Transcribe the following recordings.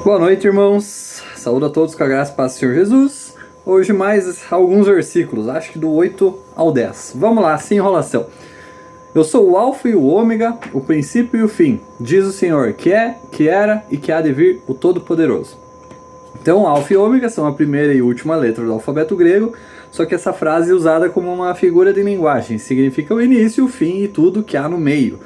Boa noite, irmãos. Saúde a todos com a graça e paz do Senhor Jesus. Hoje mais alguns versículos, acho que do 8 ao 10. Vamos lá, sem enrolação. Eu sou o Alfa e o Ômega, o princípio e o fim, diz o Senhor, que é, que era e que há de vir, o Todo-Poderoso. Então, Alfa e Ômega são a primeira e última letra do alfabeto grego, só que essa frase é usada como uma figura de linguagem, significa o início, o fim e tudo que há no meio.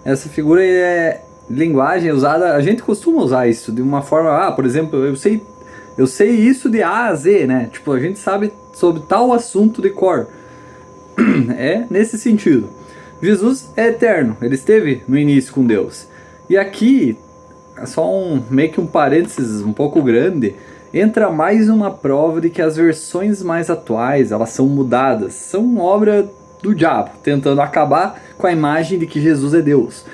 Essa figura é linguagem usada, a gente costuma usar isso de uma forma, por exemplo, eu sei isso de A a Z, né? Tipo, a gente sabe sobre tal assunto de cor. É nesse sentido. Jesus é eterno, ele esteve no início com Deus. E aqui, só meio que um parênteses um pouco grande, entra mais uma prova de que as versões mais atuais, elas são mudadas, são obra do diabo, tentando acabar com a imagem de que Jesus é Deus.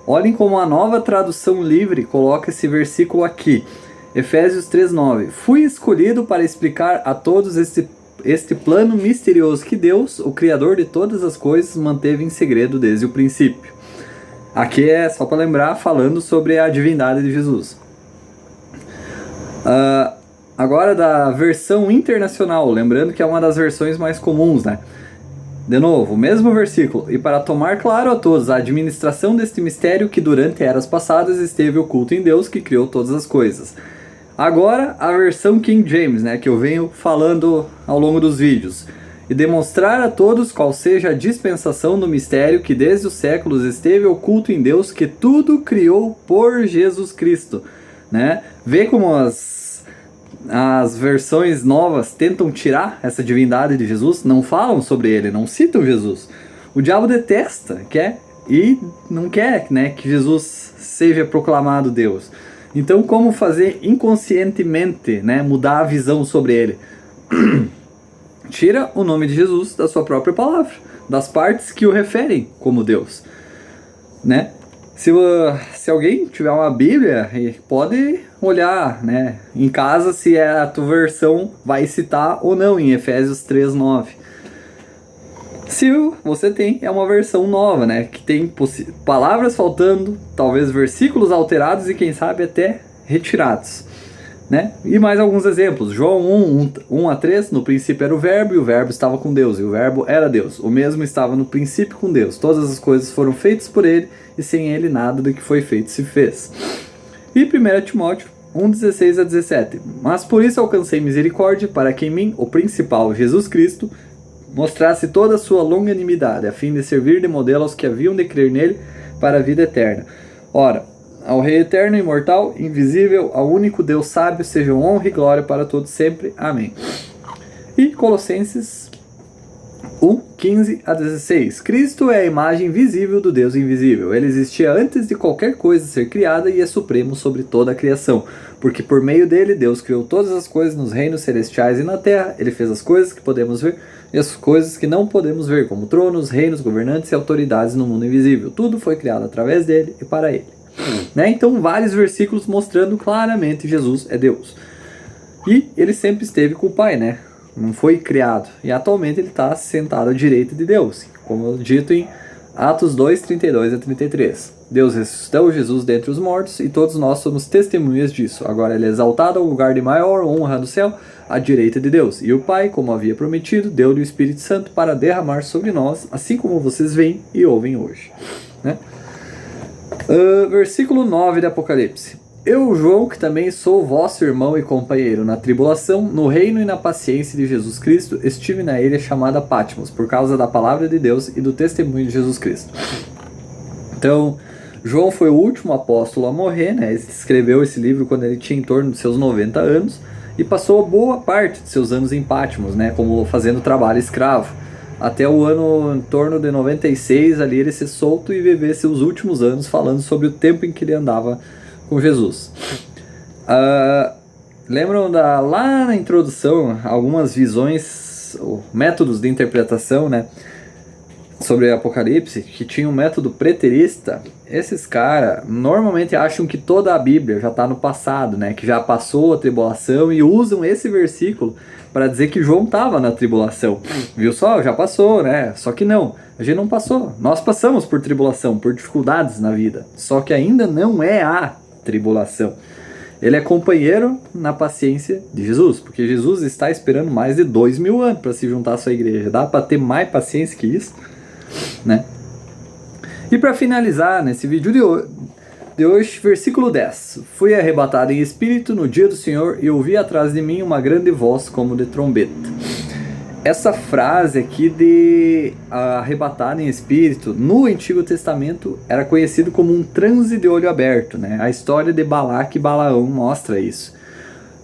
Olhem como a nova tradução livre coloca esse versículo aqui. Efésios 3:9. Fui escolhido para explicar a todos este plano misterioso que Deus, o Criador de todas as coisas, manteve em segredo desde o princípio. Aqui é só para lembrar, falando sobre a divindade de Jesus. Agora da versão internacional, lembrando que é uma das versões mais comuns, né? De novo, o mesmo versículo. E para tomar claro a todos a administração deste mistério que durante eras passadas esteve oculto em Deus que criou todas as coisas. Agora a versão King James, né, que eu venho falando ao longo dos vídeos. E demonstrar a todos qual seja a dispensação do mistério que desde os séculos esteve oculto em Deus que tudo criou por Jesus Cristo. Né? Vê como as versões novas tentam tirar essa divindade de Jesus, não falam sobre ele, não citam Jesus. O diabo detesta, e não quer, né, que Jesus seja proclamado Deus. Então, como fazer inconscientemente, né, mudar a visão sobre ele? Tira o nome de Jesus da sua própria palavra, das partes que o referem como Deus, né? Se alguém tiver uma Bíblia, pode olhar, né, em casa se a tua versão vai citar ou não em Efésios 3:9. Se você tem, é uma versão nova, né, que tem palavras faltando, talvez versículos alterados e quem sabe até retirados. Né? E mais alguns exemplos. João 1:1-3, no princípio era o verbo, e o verbo estava com Deus, e o verbo era Deus. O mesmo estava no princípio com Deus. Todas as coisas foram feitas por ele, e sem ele nada do que foi feito se fez. E 1 Timóteo 1:16-17. Mas por isso alcancei misericórdia, para que em mim, o principal, Jesus Cristo, mostrasse toda a sua longanimidade, a fim de servir de modelo aos que haviam de crer nele para a vida eterna. Ora, ao Rei eterno, imortal, invisível, ao único Deus sábio, sejam honra e glória para todos sempre. Amém. E Colossenses 1:15-16. Cristo é a imagem visível do Deus invisível. Ele existia antes de qualquer coisa ser criada e é supremo sobre toda a criação. Porque por meio dele, Deus criou todas as coisas nos reinos celestiais e na terra. Ele fez as coisas que podemos ver e as coisas que não podemos ver, como tronos, reinos, governantes e autoridades no mundo invisível. Tudo foi criado através dele e para ele. Né? Então, vários versículos mostrando claramente Jesus é Deus. E ele sempre esteve com o Pai, né? Não foi criado. E atualmente ele está sentado à direita de Deus, como dito em Atos 2:32-33. Deus ressuscitou Jesus dentre os mortos e todos nós somos testemunhas disso. Agora ele é exaltado ao lugar de maior honra no céu, à direita de Deus. E o Pai, como havia prometido, deu-lhe o Espírito Santo para derramar sobre nós, assim como vocês veem e ouvem hoje. Né? Versículo 9 de Apocalipse. Eu, João, que também sou vosso irmão e companheiro na tribulação, no reino e na paciência de Jesus Cristo, estive na ilha chamada Patmos, por causa da palavra de Deus e do testemunho de Jesus Cristo. Então, João foi o último apóstolo a morrer, né? Ele escreveu esse livro quando ele tinha em torno de seus 90 anos e passou boa parte de seus anos em Patmos, né? Como fazendo trabalho escravo. Até o ano em torno de 96, ali ele ser solto e viver seus últimos anos falando sobre o tempo em que ele andava com Jesus. Lembram lá na introdução, algumas visões, métodos de interpretação, né, sobre Apocalipse, que tinha um método preterista? Esses caras normalmente acham que toda a Bíblia já está no passado, né, que já passou a tribulação e usam esse versículo para dizer que João estava na tribulação. Viu só? Já passou, né? Só que não, a gente não passou. Nós passamos por tribulação, por dificuldades na vida. Só que ainda não é a tribulação. Ele é companheiro na paciência de Jesus, porque Jesus está esperando mais de 2000 anos para se juntar à sua igreja. Dá para ter mais paciência que isso, né? E para finalizar nesse vídeo de hoje, versículo 10. Fui arrebatado em espírito no dia do Senhor e ouvi atrás de mim uma grande voz como de trombeta. Essa frase aqui de arrebatado em espírito, no Antigo Testamento, era conhecido como um transe de olho aberto, né? A história de Balaque e Balaão mostra isso.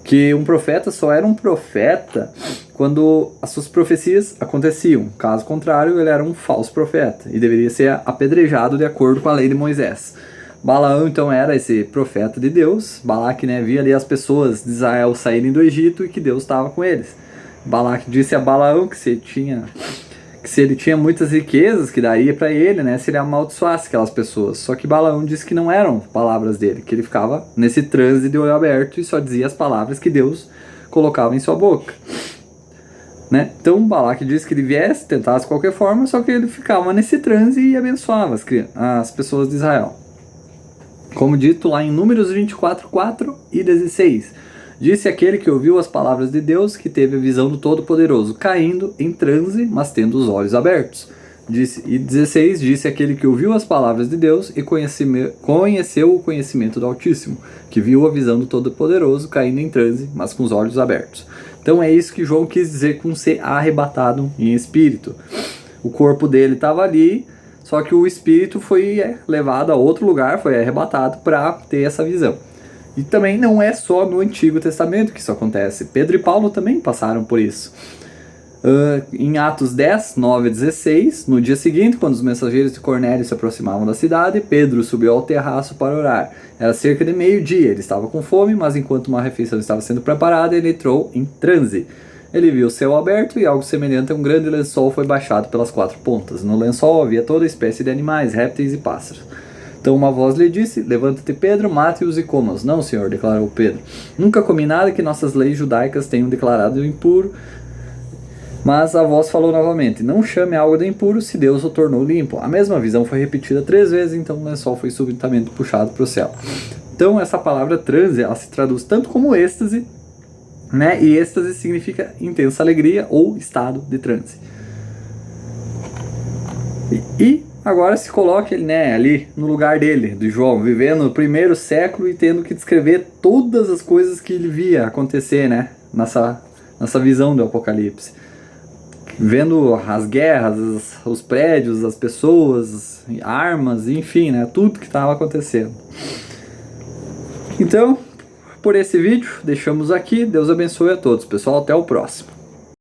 Que um profeta só era um profeta quando as suas profecias aconteciam. Caso contrário, ele era um falso profeta e deveria ser apedrejado de acordo com a lei de Moisés. Balaão, então, era esse profeta de Deus. Balaque, né, via ali as pessoas de Israel saírem do Egito e que Deus estava com eles. Balaque disse a Balaão que se ele tinha muitas riquezas que daria para ele, né, se ele amaldiçoasse aquelas pessoas. Só que Balaão disse que não eram palavras dele, que ele ficava nesse transe de olho aberto e só dizia as palavras que Deus colocava em sua boca, né? Então Balaque disse que ele viesse, tentasse de qualquer forma, só que ele ficava nesse transe e abençoava as pessoas de Israel. Como dito lá em Números 24, 4 e 16. Disse aquele que ouviu as palavras de Deus, que teve a visão do Todo-Poderoso, caindo em transe, mas tendo os olhos abertos. E 16, disse aquele que ouviu as palavras de Deus e conheceu o conhecimento do Altíssimo, que viu a visão do Todo-Poderoso, caindo em transe, mas com os olhos abertos. Então é isso que João quis dizer com ser arrebatado em espírito. O corpo dele estava ali, só que o espírito foi levado a outro lugar, foi arrebatado para ter essa visão. E também não é só no Antigo Testamento que isso acontece. Pedro e Paulo também passaram por isso. Em Atos 10, 9 a 16, no dia seguinte, quando os mensageiros de Cornélio se aproximavam da cidade, Pedro subiu ao terraço para orar. Era cerca de meio-dia, ele estava com fome, mas enquanto uma refeição estava sendo preparada, ele entrou em transe. Ele viu o céu aberto e algo semelhante a um grande lençol foi baixado pelas 4 pontas. No lençol havia toda espécie de animais, répteis e pássaros. Então uma voz lhe disse, levanta-te Pedro, mate-os e coma-os. Não, senhor, declarou Pedro. Nunca comi nada que nossas leis judaicas tenham declarado impuro. Mas a voz falou novamente, não chame algo de impuro se Deus o tornou limpo. A mesma visão foi repetida 3 vezes, então o lençol foi subitamente puxado para o céu. Então essa palavra transe, ela se traduz tanto como êxtase, né? E êxtase significa intensa alegria ou estado de transe. E agora se coloque ele, né, ali no lugar dele, de João, vivendo no primeiro século e tendo que descrever todas as coisas que ele via acontecer, né, nessa visão do Apocalipse. Vendo as guerras, os prédios, as pessoas, armas, enfim, né, tudo que estava acontecendo. Então, por esse vídeo, deixamos aqui. Deus abençoe a todos, pessoal. Até o próximo.